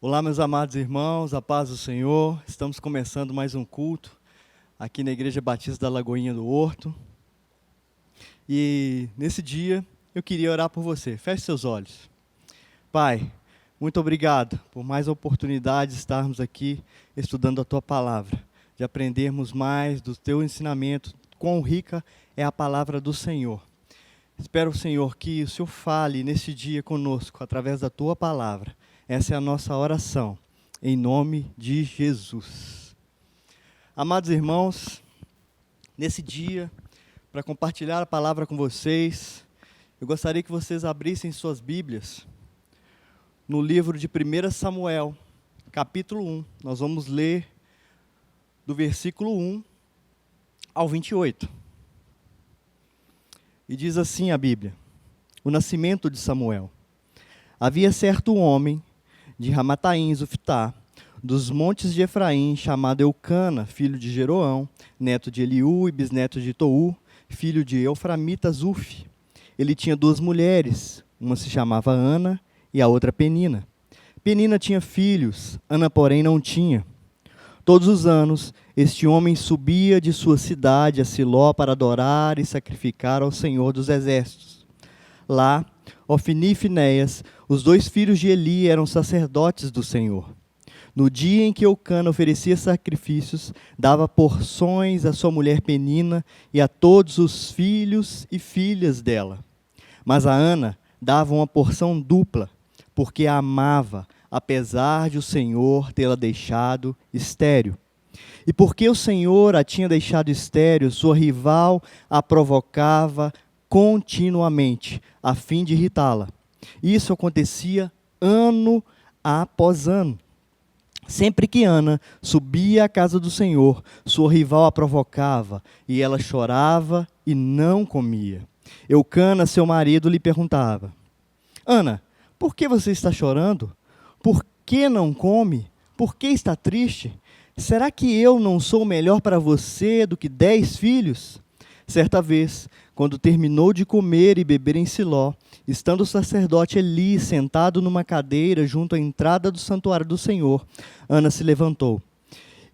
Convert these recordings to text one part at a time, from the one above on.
Olá, meus amados irmãos, a paz do Senhor. Estamos começando mais um culto aqui na Igreja Batista da Lagoinha do Horto. E nesse dia eu queria orar por você. Feche seus olhos. Pai, muito obrigado por mais a oportunidade de estarmos aqui estudando a Tua Palavra, de aprendermos mais do Teu ensinamento, quão rica é a Palavra do Senhor. Espero, Senhor, que o Senhor fale nesse dia conosco através da Tua Palavra. Essa é a nossa oração, em nome de Jesus. Amados irmãos, nesse dia, para compartilhar a palavra com vocês, eu gostaria que vocês abrissem suas Bíblias no livro de 1 Samuel, capítulo 1. Nós vamos ler do versículo 1 ao 28. E diz assim a Bíblia: o nascimento de Samuel. Havia certo homem de Ramataim, Zufitá, dos montes de Efraim, chamado Eucana, filho de Jeroão, neto de Eliú e bisneto de Tou, filho de Euframita Zuf. Ele tinha duas mulheres, uma se chamava Ana e a outra Penina. Penina tinha filhos, Ana, porém, não tinha. Todos os anos, este homem subia de sua cidade a Siló para adorar e sacrificar ao Senhor dos Exércitos. Lá, Ofni e Finéias, os dois filhos de Eli, eram sacerdotes do Senhor. No dia em que Eucana oferecia sacrifícios, dava porções à sua mulher Penina e a todos os filhos e filhas dela. Mas a Ana dava uma porção dupla, porque a amava, apesar de o Senhor tê-la deixado estéril. E porque o Senhor a tinha deixado estéril, sua rival a provocava continuamente, a fim de irritá-la. Isso acontecia ano após ano. Sempre que Ana subia à casa do Senhor, sua rival a provocava, e ela chorava e não comia. Eucana, seu marido, lhe perguntava: Ana, por que você está chorando? Por que não come? Por que está triste? Será que eu não sou melhor para você do que 10 filhos? Certa vez, quando terminou de comer e beber em Siló, estando o sacerdote Eli sentado numa cadeira junto à entrada do santuário do Senhor, Ana se levantou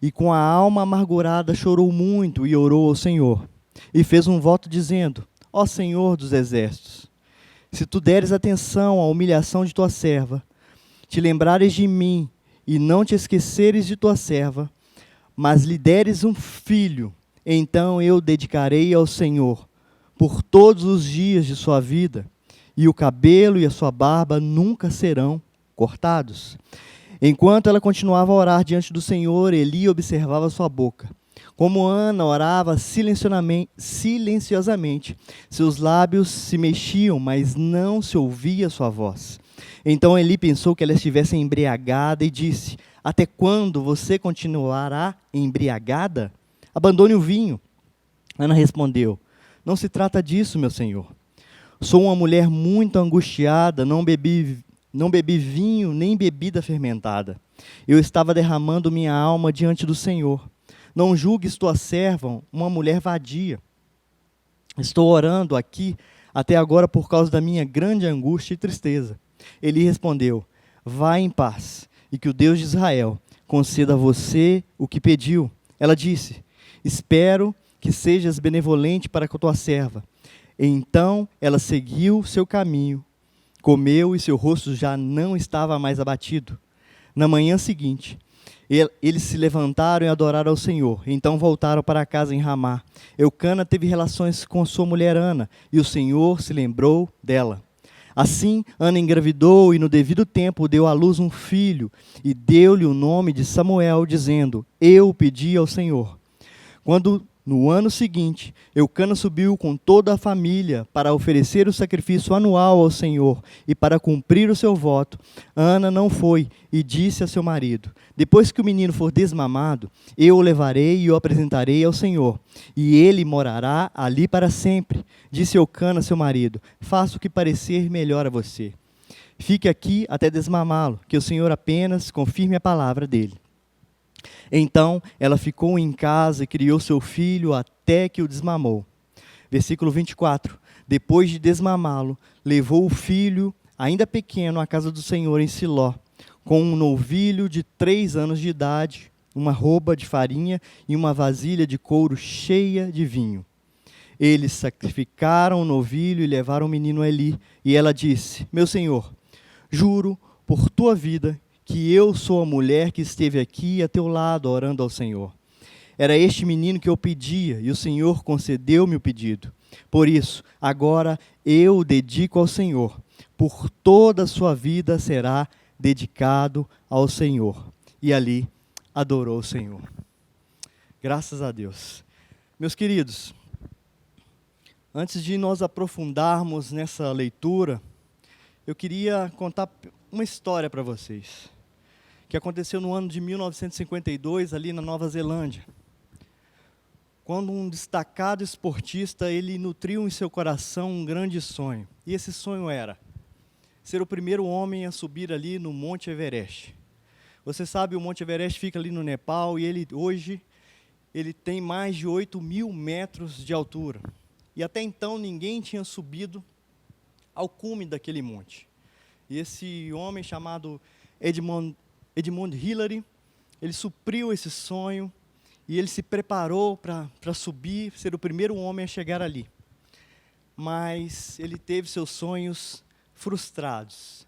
e com a alma amargurada chorou muito e orou ao Senhor. E fez um voto dizendo: Ó Senhor dos exércitos, se tu deres atenção à humilhação de tua serva, te lembrares de mim e não te esqueceres de tua serva, mas lhe deres um filho, então eu dedicarei ao Senhor por todos os dias de sua vida, e o cabelo e a sua barba nunca serão cortados. Enquanto ela continuava a orar diante do Senhor, Eli observava sua boca. Como Ana orava silenciosamente, seus lábios se mexiam, mas não se ouvia sua voz. Então Eli pensou que ela estivesse embriagada e disse: Até quando você continuará embriagada? Abandone o vinho. Ana respondeu: Não se trata disso, meu senhor. Sou uma mulher muito angustiada, não bebi vinho nem bebida fermentada. Eu estava derramando minha alma diante do Senhor. Não julgues tua serva uma mulher vadia. Estou orando aqui até agora por causa da minha grande angústia e tristeza. Ele respondeu: Vá em paz, e que o Deus de Israel conceda a você o que pediu. Ela disse: Espero que sejas benevolente para com a tua serva. Então ela seguiu seu caminho, comeu e seu rosto já não estava mais abatido. Na manhã seguinte, eles se levantaram e adoraram ao Senhor. Então voltaram para casa em Ramá. Eucana teve relações com sua mulher Ana, e o Senhor se lembrou dela. Assim, Ana engravidou e no devido tempo deu à luz um filho, e deu-lhe o nome de Samuel, dizendo: Eu pedi ao Senhor. Quando, no ano seguinte, Eucana subiu com toda a família para oferecer o sacrifício anual ao Senhor e para cumprir o seu voto, Ana não foi e disse a seu marido: Depois que o menino for desmamado, eu o levarei e o apresentarei ao Senhor, e ele morará ali para sempre. Disse Eucana a seu marido: Faça o que parecer melhor a você. Fique aqui até desmamá-lo, que o Senhor apenas confirme a palavra dele. Então ela ficou em casa e criou seu filho até que o desmamou. Versículo 24. Depois de desmamá-lo, levou o filho, ainda pequeno, à casa do Senhor em Siló. com um novilho de 3 anos de idade, uma roupa de farinha e uma vasilha de couro cheia de vinho. Eles sacrificaram o novilho e levaram o menino a Eli. E ela disse: Meu senhor, juro por tua vida que eu sou a mulher que esteve aqui a teu lado orando ao Senhor. Era este menino que eu pedia, e o Senhor concedeu-me o pedido. Por isso, agora eu o dedico ao Senhor. Por toda a sua vida será dedicado ao Senhor. E ali adorou o Senhor. Graças a Deus. Meus queridos, antes de nós aprofundarmos nessa leitura, eu queria contar uma história para vocês, que aconteceu no ano de 1952, ali na Nova Zelândia, quando um destacado esportista, ele nutriu em seu coração um grande sonho. E esse sonho era ser o primeiro homem a subir ali no Monte Everest. Você sabe, o Monte Everest fica ali no Nepal, e hoje ele tem mais de 8.000 metros de altura. E até então ninguém tinha subido ao cume daquele monte. E esse homem chamado Edmund Hillary, ele supriu esse sonho e ele se preparou para subir, ser o primeiro homem a chegar ali. Mas ele teve seus sonhos frustrados.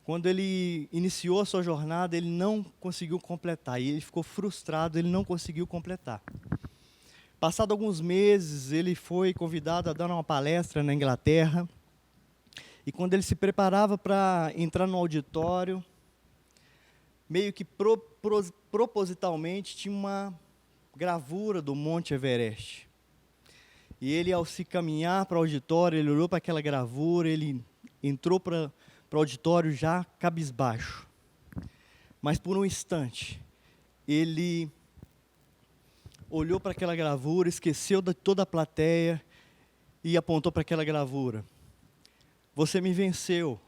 Quando ele iniciou a sua jornada, ele não conseguiu completar. E ele ficou frustrado, ele não conseguiu completar. Passado alguns meses, ele foi convidado a dar uma palestra na Inglaterra. E quando ele se preparava para entrar no auditório, meio que propositalmente tinha uma gravura do Monte Everest. E ele, ao se caminhar para o auditório, ele olhou para aquela gravura, ele entrou para o auditório já cabisbaixo. Mas por um instante, ele olhou para aquela gravura, esqueceu de toda a plateia e apontou para aquela gravura. Você me venceu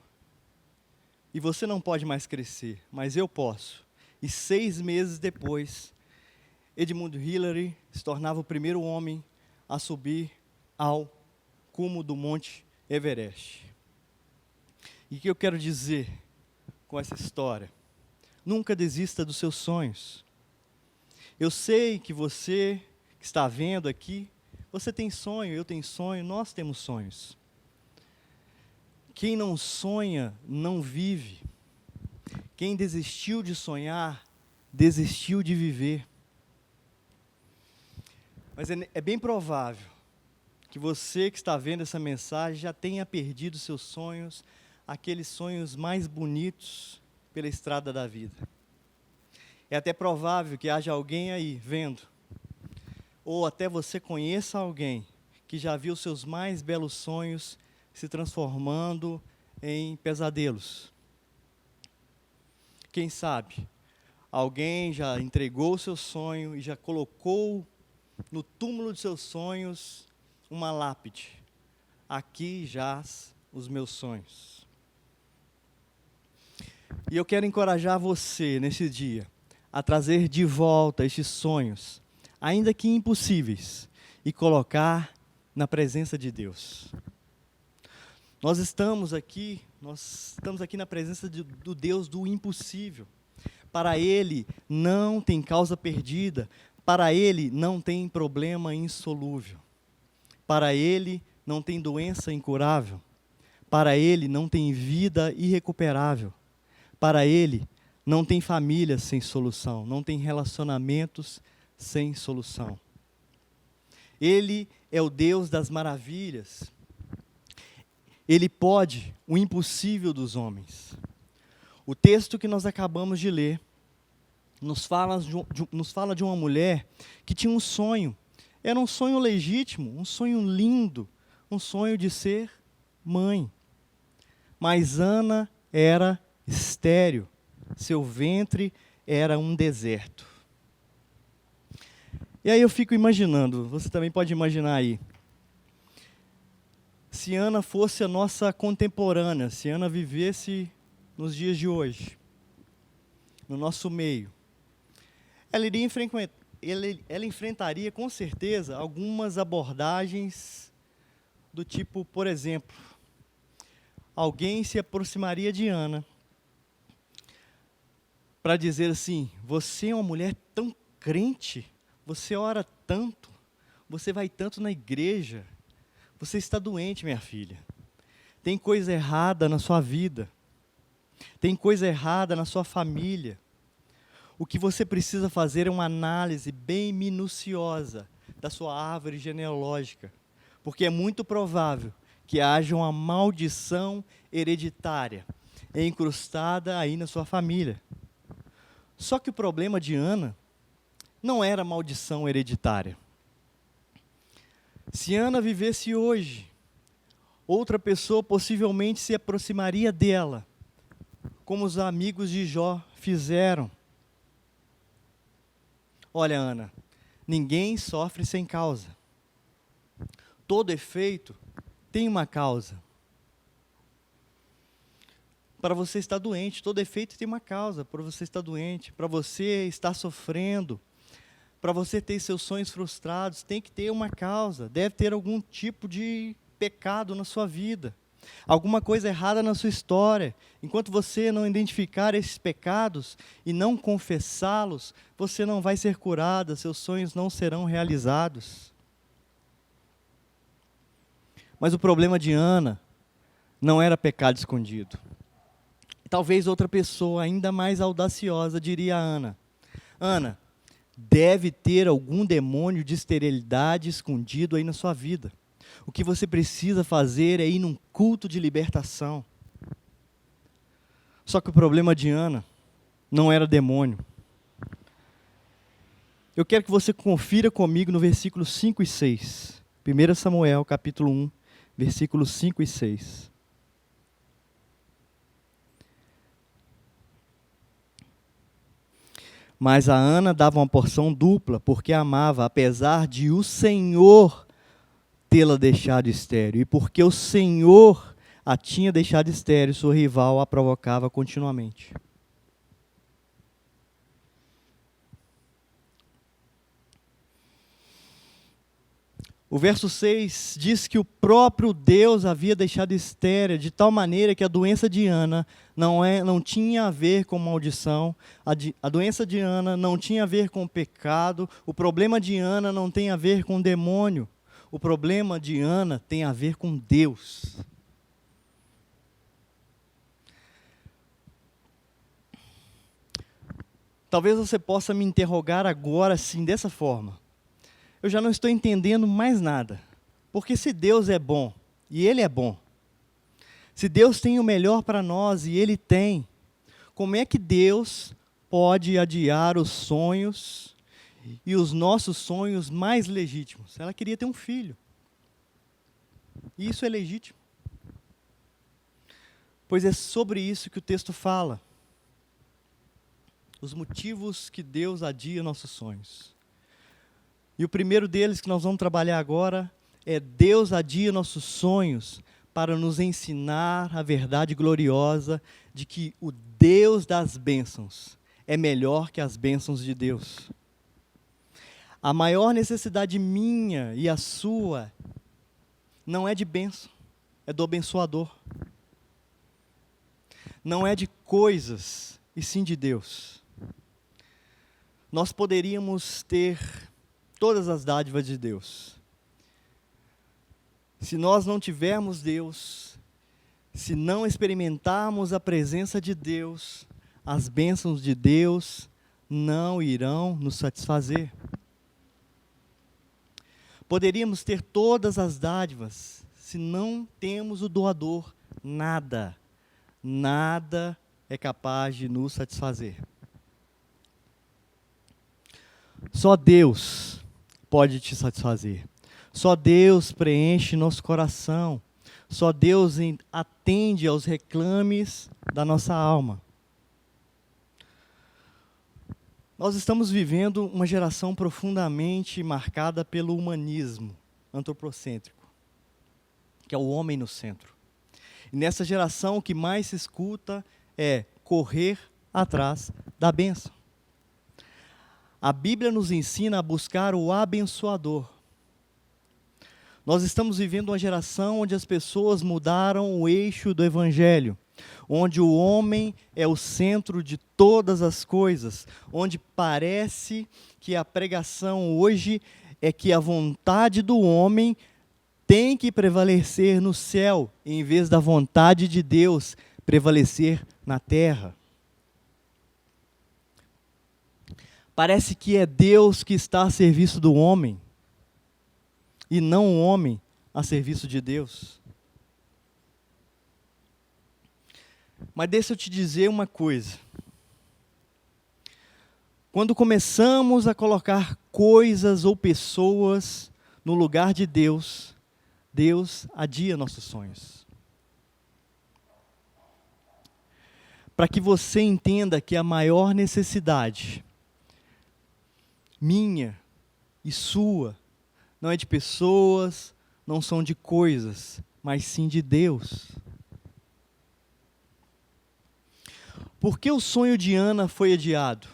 e você não pode mais crescer, mas eu posso. E 6 meses depois, Edmund Hillary se tornava o primeiro homem a subir ao cume do Monte Everest. E o que eu quero dizer com essa história? Nunca desista dos seus sonhos. Eu sei que você que está vendo aqui, você tem sonho, eu tenho sonho, nós temos sonhos. Quem não sonha, não vive. Quem desistiu de sonhar, desistiu de viver. Mas é bem provável que você que está vendo essa mensagem já tenha perdido seus sonhos, aqueles sonhos mais bonitos pela estrada da vida. É até provável que haja alguém aí vendo, ou até você conheça alguém que já viu seus mais belos sonhos se transformando em pesadelos. Quem sabe, alguém já entregou o seu sonho e já colocou no túmulo de seus sonhos uma lápide. Aqui jaz os meus sonhos. E eu quero encorajar você nesse dia a trazer de volta estes sonhos, ainda que impossíveis, e colocar na presença de Deus. Nós estamos aqui na presença do Deus do impossível. Para Ele não tem causa perdida, para Ele não tem problema insolúvel, para Ele não tem doença incurável, para Ele não tem vida irrecuperável, para Ele não tem família sem solução, não tem relacionamentos sem solução. Ele é o Deus das maravilhas. Ele pode o impossível dos homens. O texto que nós acabamos de ler nos fala de uma mulher que tinha um sonho. Era um sonho legítimo, um sonho lindo, um sonho de ser mãe. Mas Ana era estéril, seu ventre era um deserto. E aí eu fico imaginando, você também pode imaginar aí, se Ana fosse a nossa contemporânea, se Ana vivesse nos dias de hoje, no nosso meio, ela enfrentaria com certeza algumas abordagens do tipo, por exemplo, alguém se aproximaria de Ana, para dizer assim: você é uma mulher tão crente, você ora tanto, você vai tanto na igreja, você está doente, minha filha. Tem coisa errada na sua vida, tem coisa errada na sua família. O que você precisa fazer é uma análise bem minuciosa da sua árvore genealógica, porque é muito provável que haja uma maldição hereditária incrustada aí na sua família. Só que o problema de Ana não era maldição hereditária. Se Ana vivesse hoje, outra pessoa possivelmente se aproximaria dela, como os amigos de Jó fizeram. Olha, Ana, ninguém sofre sem causa. Todo efeito tem uma causa. Para você estar doente, todo efeito tem uma causa. Para você estar doente, para você estar sofrendo, para você ter seus sonhos frustrados, tem que ter uma causa. Deve ter algum tipo de pecado na sua vida, alguma coisa errada na sua história. Enquanto você não identificar esses pecados e não confessá-los, você não vai ser curada, seus sonhos não serão realizados. Mas o problema de Ana não era pecado escondido. Talvez outra pessoa ainda mais audaciosa diria a Ana: Ana, deve ter algum demônio de esterilidade escondido aí na sua vida. O que você precisa fazer é ir num culto de libertação. Só que o problema de Ana não era demônio. Eu quero que você confira comigo no versículos 5 e 6. 1 Samuel, capítulo 1, versículos 5 e 6. Mas a Ana dava uma porção dupla, porque amava, apesar de o Senhor tê-la deixado estéril. E porque o Senhor a tinha deixado estéril, sua rival a provocava continuamente. O verso 6 diz que o próprio Deus havia deixado estéril, de tal maneira que a doença de Ana não tinha a ver com maldição, a doença de Ana não tinha a ver com pecado, o problema de Ana não tem a ver com demônio, o problema de Ana tem a ver com Deus. Talvez você possa me interrogar agora assim, dessa forma: eu já não estou entendendo mais nada. Porque se Deus é bom, e Ele é bom, se Deus tem o melhor para nós, e Ele tem, como é que Deus pode adiar os sonhos e os nossos sonhos mais legítimos? Ela queria ter um filho. E isso é legítimo. Pois é sobre isso que o texto fala. Os motivos que Deus adia nossos sonhos. E o primeiro deles que nós vamos trabalhar agora é: Deus adia nossos sonhos para nos ensinar a verdade gloriosa de que o Deus das bênçãos é melhor que as bênçãos de Deus. A maior necessidade minha e a sua não é de bênção, é do abençoador. Não é de coisas, e sim de Deus. Nós poderíamos ter todas as dádivas de Deus. Se nós não tivermos Deus, se não experimentarmos a presença de Deus, as bênçãos de Deus não irão nos satisfazer. Poderíamos ter todas as dádivas, se não temos o doador, nada é capaz de nos satisfazer. Só Deus pode te satisfazer. Só Deus preenche nosso coração. Só Deus atende aos reclames da nossa alma. Nós estamos vivendo uma geração profundamente marcada pelo humanismo antropocêntrico, que é o homem no centro. E nessa geração o que mais se escuta é correr atrás da bênção. A Bíblia nos ensina a buscar o abençoador. Nós estamos vivendo uma geração onde as pessoas mudaram o eixo do Evangelho, onde o homem é o centro de todas as coisas, onde parece que a pregação hoje é que a vontade do homem tem que prevalecer no céu, em vez da vontade de Deus prevalecer na terra. Parece que é Deus que está a serviço do homem, e não o homem a serviço de Deus. Mas deixa eu te dizer uma coisa. Quando começamos a colocar coisas ou pessoas no lugar de Deus, Deus adia nossos sonhos. Para que você entenda que a maior necessidade minha e sua não é de pessoas, não são de coisas, mas sim de Deus. Por que o sonho de Ana foi adiado?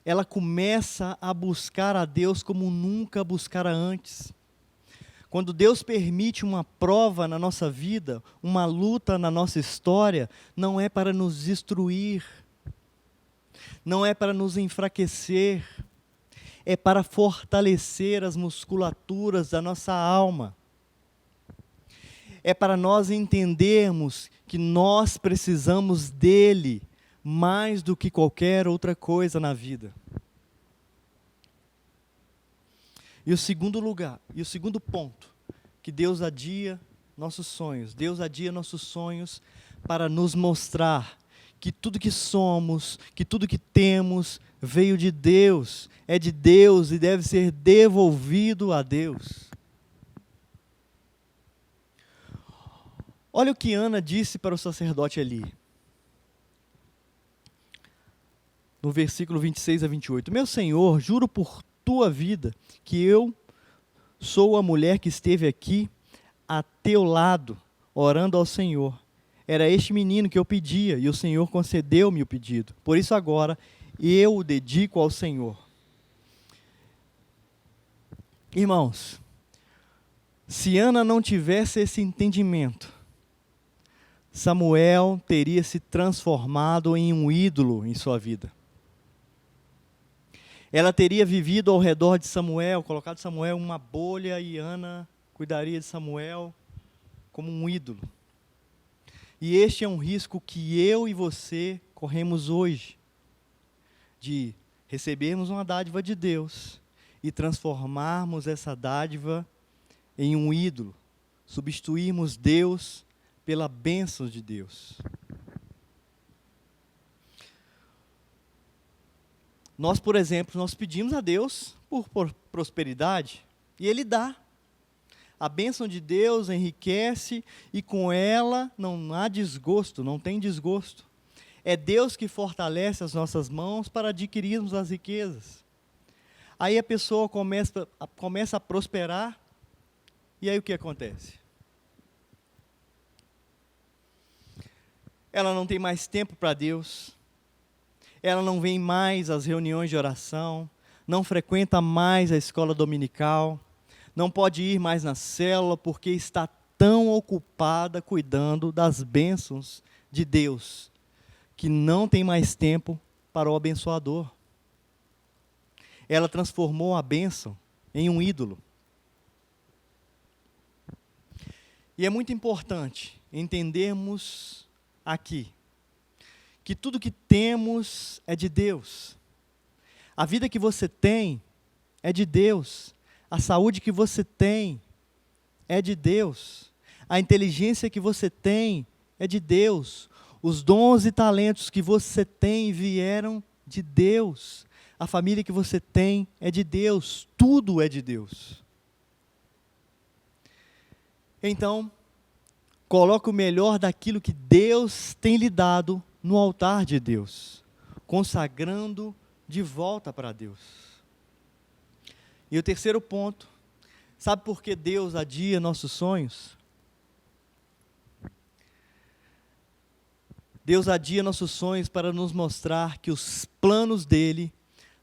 Ela começa a buscar a Deus como nunca buscara antes. Quando Deus permite uma prova na nossa vida, uma luta na nossa história, não é para nos destruir, não é para nos enfraquecer, é para fortalecer as musculaturas da nossa alma. É para nós entendermos que nós precisamos dele mais do que qualquer outra coisa na vida. E o segundo ponto, que Deus adia nossos sonhos. Deus adia nossos sonhos para nos mostrar que tudo que somos, que tudo que temos, veio de Deus, é de Deus e deve ser devolvido a Deus. Olha o que Ana disse para o sacerdote Eli. No versículo 26 a 28. Meu Senhor, juro por tua vida que eu sou a mulher que esteve aqui a teu lado, orando ao Senhor. Era este menino que eu pedia, e o Senhor concedeu-me o pedido. Por isso agora eu o dedico ao Senhor. Irmãos, se Ana não tivesse esse entendimento, Samuel teria se transformado em um ídolo em sua vida. Ela teria vivido ao redor de Samuel, colocado Samuel em uma bolha, e Ana cuidaria de Samuel como um ídolo. E este é um risco que eu e você corremos hoje, de recebermos uma dádiva de Deus e transformarmos essa dádiva em um ídolo, substituirmos Deus pela bênção de Deus. Nós, por exemplo, nós pedimos a Deus por prosperidade e Ele dá. A bênção de Deus enriquece e com ela não há desgosto, não tem desgosto. É Deus que fortalece as nossas mãos para adquirirmos as riquezas. Aí a pessoa começa a prosperar, e aí o que acontece? Ela não tem mais tempo para Deus, ela não vem mais às reuniões de oração, não frequenta mais a escola dominical, não pode ir mais na célula porque está tão ocupada cuidando das bênçãos de Deus, que não tem mais tempo para o abençoador. Ela transformou a bênção em um ídolo. E é muito importante entendermos aqui que tudo que temos é de Deus. A vida que você tem é de Deus. A saúde que você tem é de Deus. A inteligência que você tem é de Deus. Os dons e talentos que você tem vieram de Deus. A família que você tem é de Deus. Tudo é de Deus. Então, coloque o melhor daquilo que Deus tem lhe dado no altar de Deus, consagrando de volta para Deus. E o terceiro ponto, sabe por que Deus adia nossos sonhos? Deus adia nossos sonhos para nos mostrar que os planos dele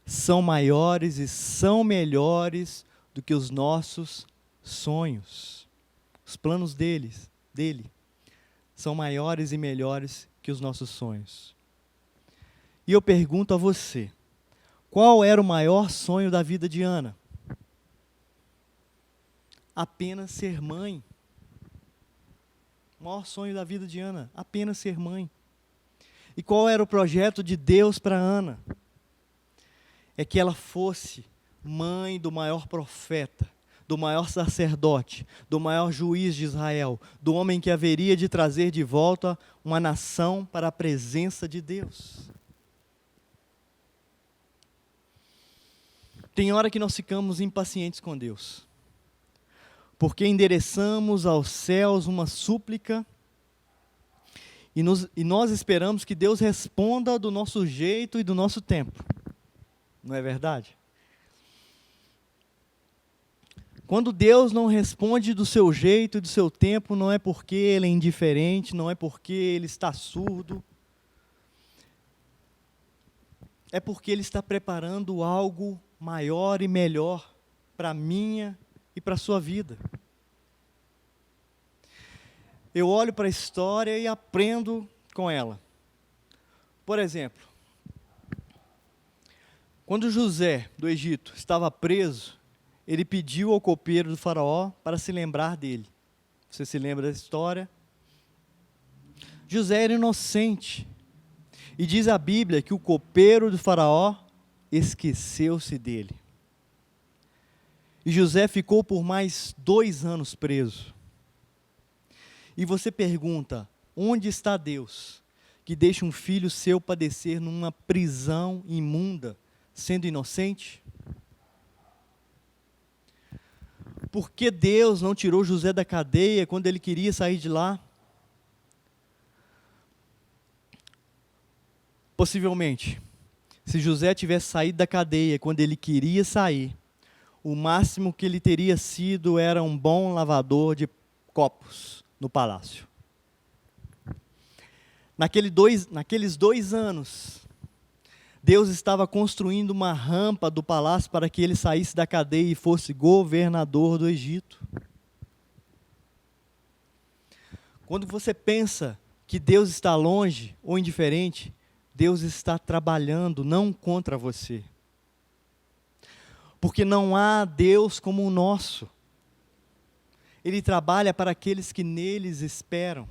são maiores e são melhores do que os nossos sonhos. Os planos dele são maiores e melhores que os nossos sonhos. E eu pergunto a você, qual era o maior sonho da vida de Ana? Apenas ser mãe. O maior sonho da vida de Ana, apenas ser mãe. E qual era o projeto de Deus para Ana? É que ela fosse mãe do maior profeta, do maior sacerdote, do maior juiz de Israel, do homem que haveria de trazer de volta uma nação para a presença de Deus. Tem hora que nós ficamos impacientes com Deus, porque endereçamos aos céus uma súplica e nós esperamos que Deus responda do nosso jeito e do nosso tempo. Não é verdade? Quando Deus não responde do seu jeito e do seu tempo, não é porque Ele é indiferente, não é porque Ele está surdo. É porque Ele está preparando algo maior e melhor para a minha e para a sua vida. Eu olho para a história e aprendo com ela. Por exemplo, quando José, do Egito, estava preso, ele pediu ao copeiro do faraó para se lembrar dele. Você se lembra da história? José era inocente. E diz a Bíblia que o copeiro do faraó esqueceu-se dele. E José ficou por mais 2 anos preso. E você pergunta, onde está Deus, que deixa um filho seu padecer numa prisão imunda, sendo inocente? Por que Deus não tirou José da cadeia quando ele queria sair de lá? Possivelmente, se José tivesse saído da cadeia quando ele queria sair, o máximo que ele teria sido era um bom lavador de copos no palácio. Naqueles 2 anos, Deus estava construindo uma rampa do palácio para que ele saísse da cadeia e fosse governador do Egito. Quando você pensa que Deus está longe ou indiferente, Deus está trabalhando não contra você. Porque não há Deus como o nosso. Ele trabalha para aqueles que neles esperam.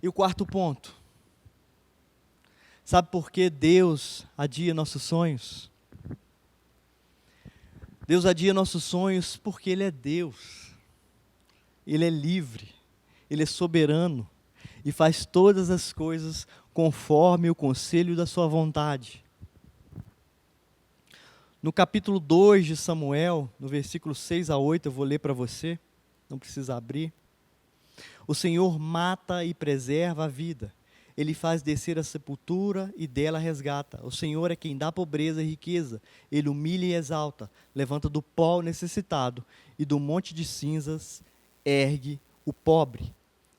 E o 4º ponto. Sabe por que Deus adia nossos sonhos? Deus adia nossos sonhos porque Ele é Deus. Ele é livre. Ele é soberano. E faz todas as coisas conforme o conselho da sua vontade. No capítulo 2 de Samuel, no versículo 6 a 8, eu vou ler para você, não precisa abrir. O Senhor mata e preserva a vida. Ele faz descer a sepultura e dela resgata. O Senhor é quem dá pobreza e riqueza. Ele humilha e exalta. Levanta do pó o necessitado e do monte de cinzas ergue o pobre.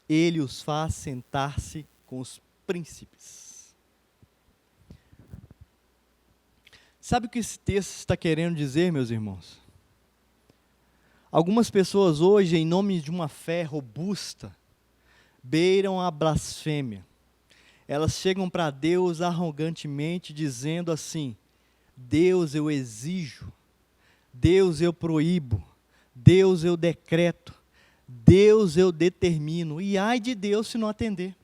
Ele os faz sentar-se com os príncipes. Sabe o que esse texto está querendo dizer, meus irmãos? Algumas pessoas hoje, em nome de uma fé robusta, beiram a blasfêmia. Elas chegam para Deus arrogantemente dizendo assim: Deus, eu exijo, Deus, eu proíbo, Deus, eu decreto, Deus, eu determino, e ai de Deus se não atender.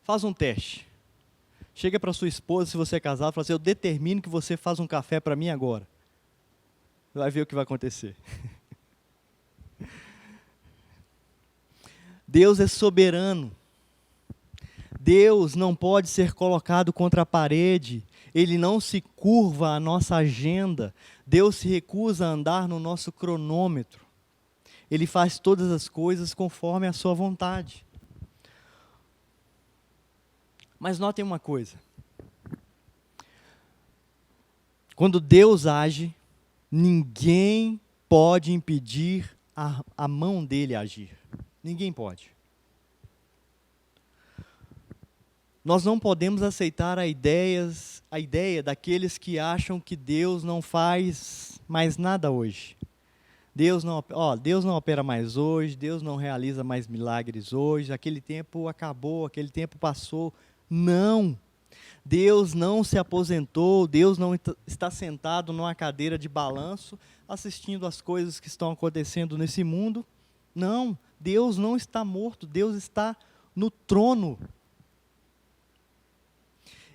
Faz um teste. Chega para sua esposa, se você é casado, e fala assim: eu determino que você faça um café para mim agora. Vai ver o que vai acontecer. Deus é soberano. Deus não pode ser colocado contra a parede. Ele não se curva à nossa agenda. Deus se recusa a andar no nosso cronômetro. Ele faz todas as coisas conforme a sua vontade. Mas notem uma coisa. Quando Deus age, ninguém pode impedir a mão dele agir. Ninguém pode. Nós não podemos aceitar a ideia daqueles que acham que Deus não faz mais nada hoje. Deus não opera mais hoje, Deus não realiza mais milagres hoje, aquele tempo acabou, aquele tempo passou. Não! Deus não se aposentou, Deus não está sentado numa cadeira de balanço, assistindo às coisas que estão acontecendo nesse mundo. Não, Deus não está morto, Deus está no trono.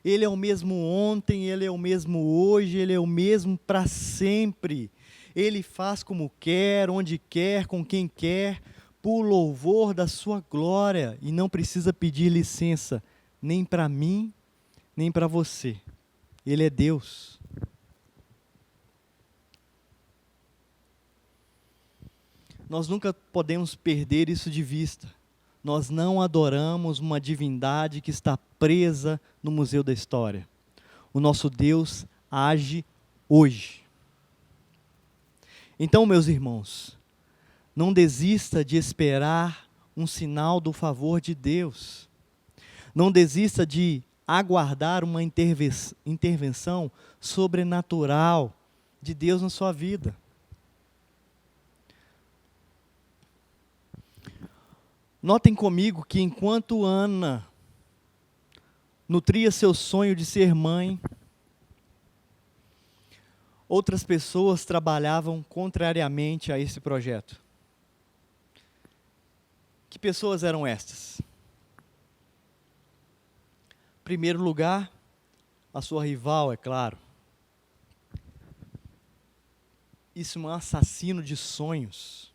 Ele é o mesmo ontem, Ele é o mesmo hoje, Ele é o mesmo para sempre. Ele faz como quer, onde quer, com quem quer, por louvor da sua glória, e não precisa pedir licença, nem para mim, nem para você. Ele é Deus. Nós nunca podemos perder isso de vista. Nós não adoramos uma divindade que está presa no museu da história. O nosso Deus age hoje. Então, meus irmãos, não desista de esperar um sinal do favor de Deus. Não desista de aguardar uma intervenção sobrenatural de Deus na sua vida. Notem comigo que enquanto Ana nutria seu sonho de ser mãe, outras pessoas trabalhavam contrariamente a esse projeto. Que pessoas eram estas? Em primeiro lugar, a sua rival, é claro. Isso é um assassino de sonhos.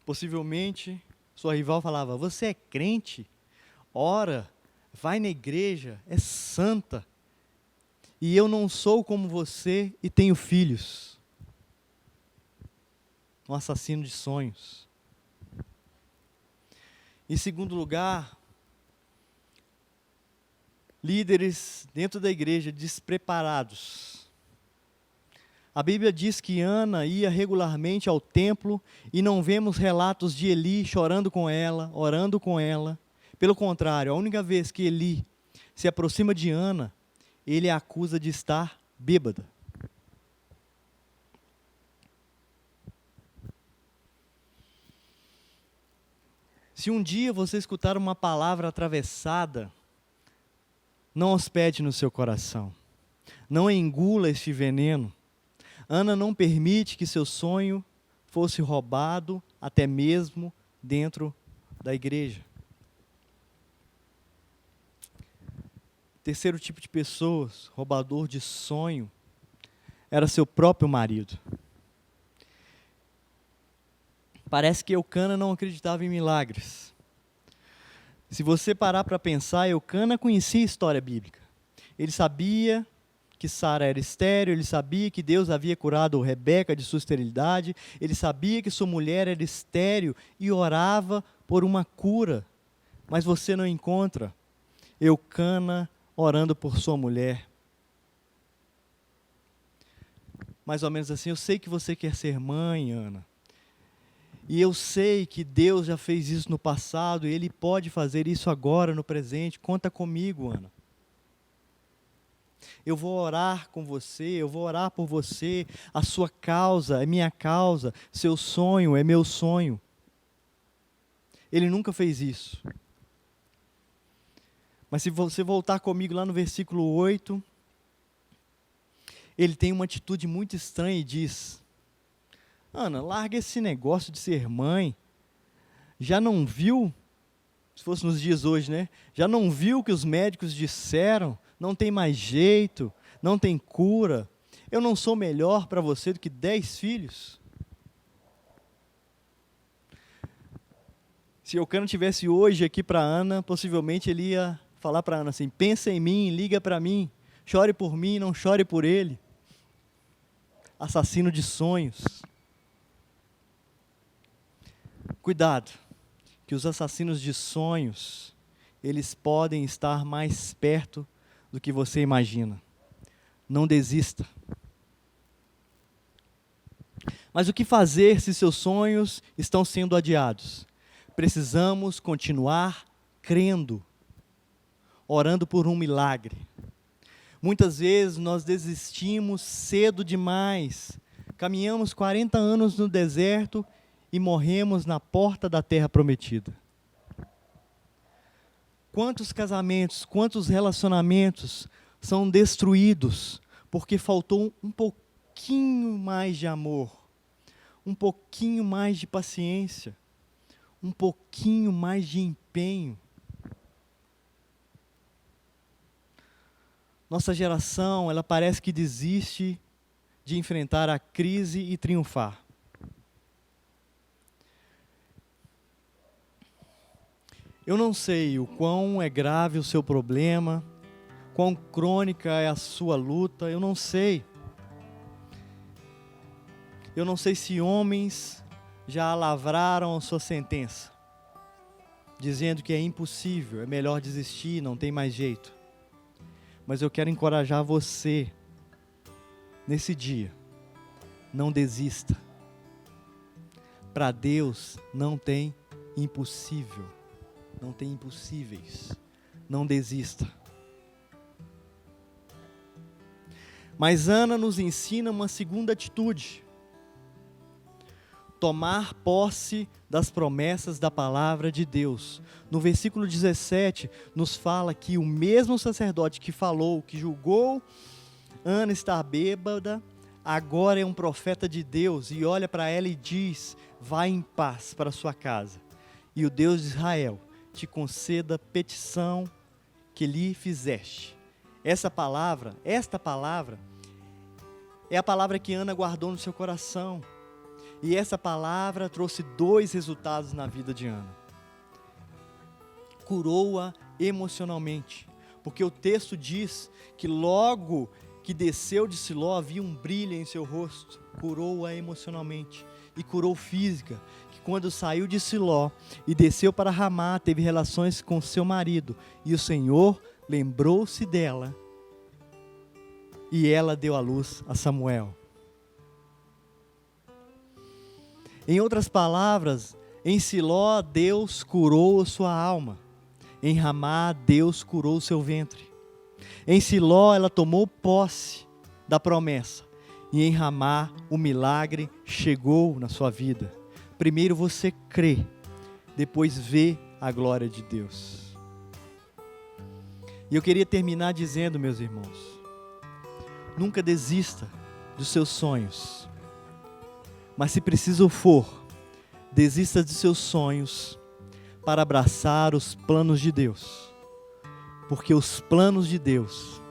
Possivelmente, sua rival falava: você é crente, ora, vai na igreja, é santa, e eu não sou como você e tenho filhos. Um assassino de sonhos. Em segundo lugar, líderes dentro da igreja despreparados. A Bíblia diz que Ana ia regularmente ao templo e não vemos relatos de Eli chorando com ela, orando com ela. Pelo contrário, a única vez que Eli se aproxima de Ana, ele a acusa de estar bêbada. Se um dia você escutar uma palavra atravessada, não hospede no seu coração. Não engula este veneno. Ana não permite que seu sonho fosse roubado, até mesmo dentro da igreja. Terceiro tipo de pessoas, roubador de sonho, era seu próprio marido. Parece que Eucana não acreditava em milagres. Se você parar para pensar, Eucana conhecia a história bíblica. Ele sabia que Sara era estéril, ele sabia que Deus havia curado Rebeca de sua esterilidade, ele sabia que sua mulher era estéril e orava por uma cura. Mas você não encontra Eucana orando por sua mulher. Mais ou menos assim: eu sei que você quer ser mãe, Ana. E eu sei que Deus já fez isso no passado e Ele pode fazer isso agora, no presente. Conta comigo, Ana. Eu vou orar com você, eu vou orar por você. A sua causa é minha causa, seu sonho é meu sonho. Ele nunca fez isso. Mas se você voltar comigo lá no versículo 8, ele tem uma atitude muito estranha e diz: Ana, larga esse negócio de ser mãe. Já não viu, se fosse nos dias hoje, né? Já não viu o que os médicos disseram? Não tem mais jeito, não tem cura. Eu não sou melhor para você do que 10 filhos? Se Eucana tivesse hoje aqui para Ana, possivelmente ele ia falar para Ana assim: pensa em mim, liga para mim, chore por mim, não chore por ele. Assassino de sonhos. Cuidado, que os assassinos de sonhos, eles podem estar mais perto do que você imagina. Não desista. Mas o que fazer se seus sonhos estão sendo adiados? Precisamos continuar crendo, orando por um milagre. Muitas vezes nós desistimos cedo demais, Caminhamos 40 anos no deserto e morremos na porta da terra prometida. Quantos casamentos, quantos relacionamentos são destruídos porque faltou um pouquinho mais de amor, um pouquinho mais de paciência, um pouquinho mais de empenho. Nossa geração, ela parece que desiste de enfrentar a crise e triunfar. Eu não sei o quão é grave o seu problema, quão crônica é a sua luta, eu não sei. Eu não sei se homens já lavraram a sua sentença, dizendo que é impossível, é melhor desistir, não tem mais jeito. Mas eu quero encorajar você, nesse dia, não desista. Para Deus não tem impossível. Não tem impossíveis. Não desista. Mas Ana nos ensina uma segunda atitude. Tomar posse das promessas da palavra de Deus. No versículo 17, nos fala que o mesmo sacerdote que falou, que julgou Ana estar bêbada, agora é um profeta de Deus e olha para ela e diz: vá em paz para sua casa. E o Deus de Israel te conceda a petição que lhe fizeste. Esta palavra é a palavra que Ana guardou no seu coração. E essa palavra trouxe 2 resultados na vida de Ana. Curou-a emocionalmente, porque o texto diz que logo que desceu de Siló havia um brilho em seu rosto. Curou-a emocionalmente e curou física, que quando saiu de Siló e desceu para Ramá, teve relações com seu marido, e o Senhor lembrou-se dela, e ela deu à luz a Samuel. Em outras palavras, em Siló, Deus curou sua alma. Em Ramá, Deus curou seu ventre. Em Siló, ela tomou posse da promessa. E em Ramá, o milagre chegou na sua vida. Primeiro você crê, depois vê a glória de Deus. E eu queria terminar dizendo, meus irmãos, nunca desista dos seus sonhos. Mas se preciso for, desista de seus sonhos para abraçar os planos de Deus. Porque os planos de Deus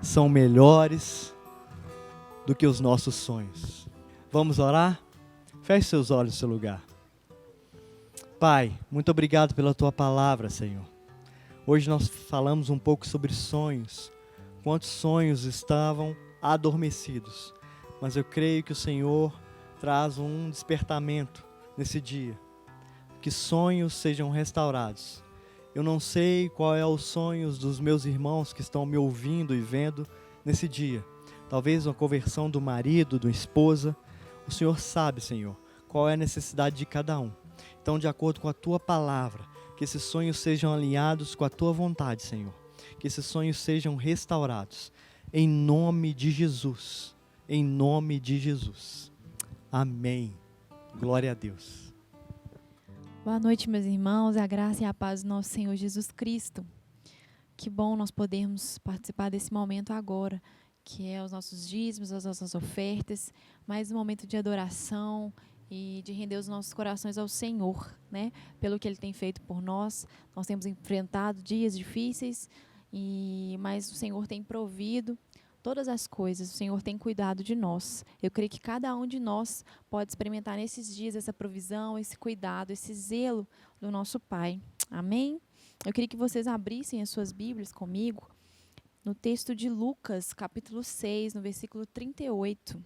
são melhores do que os nossos sonhos. Vamos orar? Feche seus olhos no seu lugar. Pai, muito obrigado pela Tua palavra, Senhor. Hoje nós falamos um pouco sobre sonhos. Quantos sonhos estavam adormecidos. Mas eu creio que o Senhor traz um despertamento nesse dia. Que sonhos sejam restaurados. Eu não sei qual é os sonhos dos meus irmãos que estão me ouvindo e vendo nesse dia. Talvez uma conversão do marido, da esposa. O Senhor sabe, Senhor, qual é a necessidade de cada um. Então, de acordo com a Tua palavra, que esses sonhos sejam alinhados com a Tua vontade, Senhor. Que esses sonhos sejam restaurados. Em nome de Jesus. Em nome de Jesus. Amém. Glória a Deus. Boa noite, meus irmãos, a graça e a paz do nosso Senhor Jesus Cristo. Que bom nós podermos participar desse momento agora, que é os nossos dízimos, as nossas ofertas, mais um momento de adoração e de render os nossos corações ao Senhor, né? Pelo que Ele tem feito por nós. Nós temos enfrentado dias difíceis, mas o Senhor tem provido todas as coisas, o Senhor tem cuidado de nós. Eu creio que cada um de nós pode experimentar nesses dias essa provisão, esse cuidado, esse zelo do nosso Pai. Amém? Eu queria que vocês abrissem as suas Bíblias comigo no texto de Lucas, capítulo 6, no versículo 38.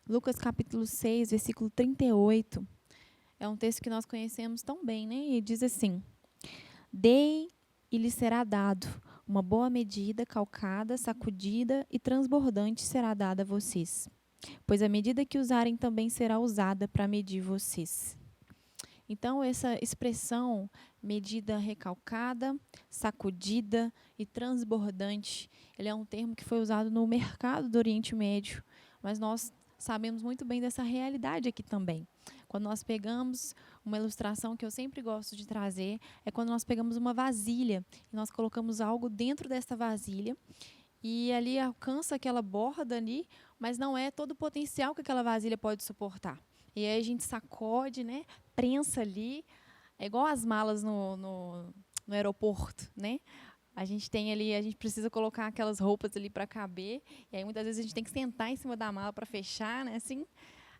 Lucas, capítulo 6, versículo 38. É um texto que nós conhecemos tão bem, né? E diz assim: Dei e lhe será dado. Uma boa medida, calcada, sacudida e transbordante será dada a vocês. Pois a medida que usarem também será usada para medir vocês. Então, essa expressão, medida recalcada, sacudida e transbordante, ele é um termo que foi usado no mercado do Oriente Médio mas nós sabemos muito bem dessa realidade aqui também. Quando nós pegamos uma ilustração que eu sempre gosto de trazer, é quando nós pegamos uma vasilha e nós colocamos algo dentro dessa vasilha e ali alcança aquela borda ali, mas não é todo o potencial que aquela vasilha pode suportar. E aí a gente sacode, né, prensa ali, é igual as malas no aeroporto, né? A gente tem ali, a gente precisa colocar aquelas roupas ali para caber, e aí muitas vezes a gente tem que sentar em cima da mala para fechar, né? Assim,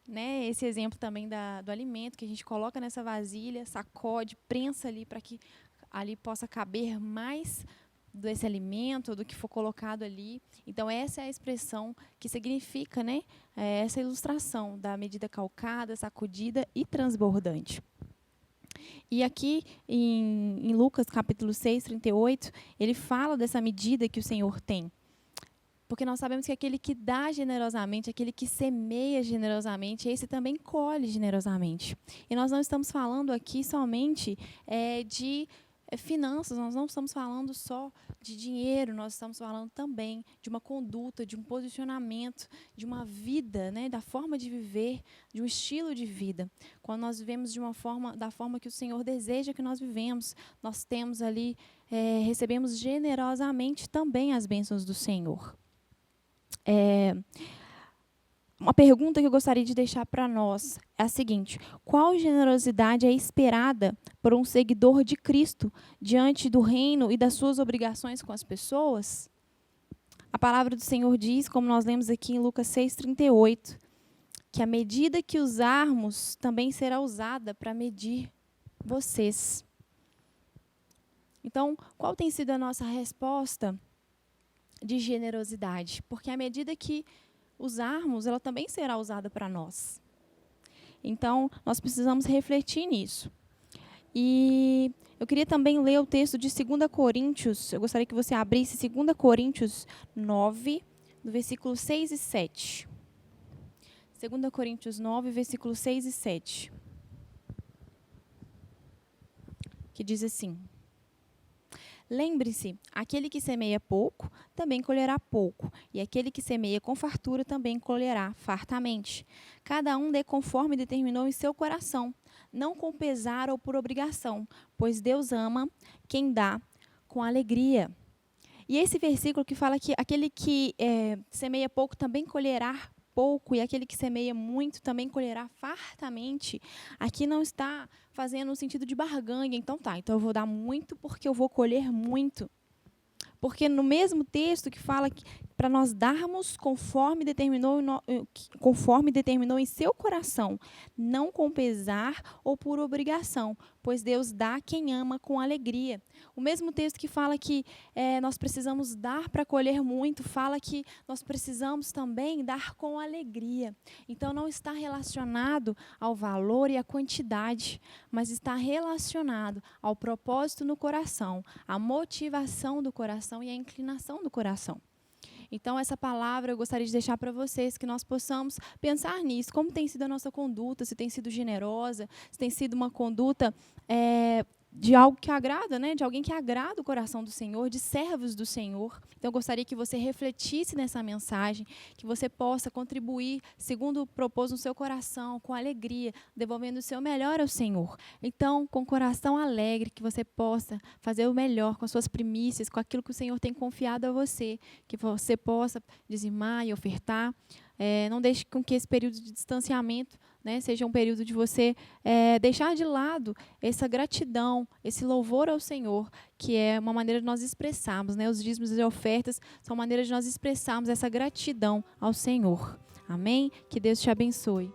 né? Esse exemplo também do alimento que a gente coloca nessa vasilha, sacode, prensa ali para que ali possa caber mais desse alimento, do que for colocado ali. Então, essa é a expressão que significa, né? Essa ilustração da medida calcada, sacudida e transbordante. E aqui em Lucas, capítulo 6, 38, ele fala dessa medida que o Senhor tem. Porque nós sabemos que aquele que dá generosamente, aquele que semeia generosamente, esse também colhe generosamente. E nós não estamos falando aqui somente de finanças, nós não estamos falando só de dinheiro, nós estamos falando também de uma conduta, de um posicionamento, de uma vida, né, da forma de viver, de um estilo de vida. Quando nós vivemos da forma que o Senhor deseja que nós vivemos, nós temos ali, recebemos generosamente também as bênçãos do Senhor. Uma pergunta que eu gostaria de deixar para nós é a seguinte: qual generosidade é esperada por um seguidor de Cristo diante do reino e das suas obrigações com as pessoas? A palavra do Senhor diz, como nós lemos aqui em Lucas 6,38, que a medida que usarmos também será usada para medir vocês. Então, qual tem sido a nossa resposta de generosidade? Porque a medida que usarmos, ela também será usada para nós. Então, nós precisamos refletir nisso. E eu queria também ler o texto de 2 Coríntios, eu gostaria que você abrisse 2 Coríntios 9, no versículo 6 e 7. 2 Coríntios 9, versículos 6 e 7. Que diz assim: lembre-se, aquele que semeia pouco, também colherá pouco, e aquele que semeia com fartura, também colherá fartamente. Cada um dê conforme determinou em seu coração, não com pesar ou por obrigação, pois Deus ama quem dá com alegria. E esse versículo que fala que aquele que semeia pouco também colherá pouco, e aquele que semeia muito também colherá fartamente, aqui não está fazendo no sentido de barganha. Então eu vou dar muito porque eu vou colher muito. Porque no mesmo texto que fala que para nós darmos conforme determinou em seu coração, não com pesar ou por obrigação, pois Deus dá quem ama com alegria. O mesmo texto que fala que nós precisamos dar para colher muito, fala que nós precisamos também dar com alegria. Então, não está relacionado ao valor e à quantidade, mas está relacionado ao propósito no coração, à motivação do coração e à inclinação do coração. Então, essa palavra eu gostaria de deixar para vocês, que nós possamos pensar nisso, como tem sido a nossa conduta, se tem sido generosa, se tem sido uma conduta de algo que agrada, né? De alguém que agrada o coração do Senhor, de servos do Senhor. Então, eu gostaria que você refletisse nessa mensagem, que você possa contribuir, segundo propôs no seu coração, com alegria, devolvendo o seu melhor ao Senhor. Então, com o coração alegre, que você possa fazer o melhor com as suas primícias, com aquilo que o Senhor tem confiado a você, que você possa dizimar e ofertar. Não deixe com que esse período de distanciamento, né, seja um período de você deixar de lado essa gratidão, esse louvor ao Senhor, que é uma maneira de nós expressarmos, né, os dízimos e ofertas são maneiras de nós expressarmos essa gratidão ao Senhor. Amém? Que Deus te abençoe.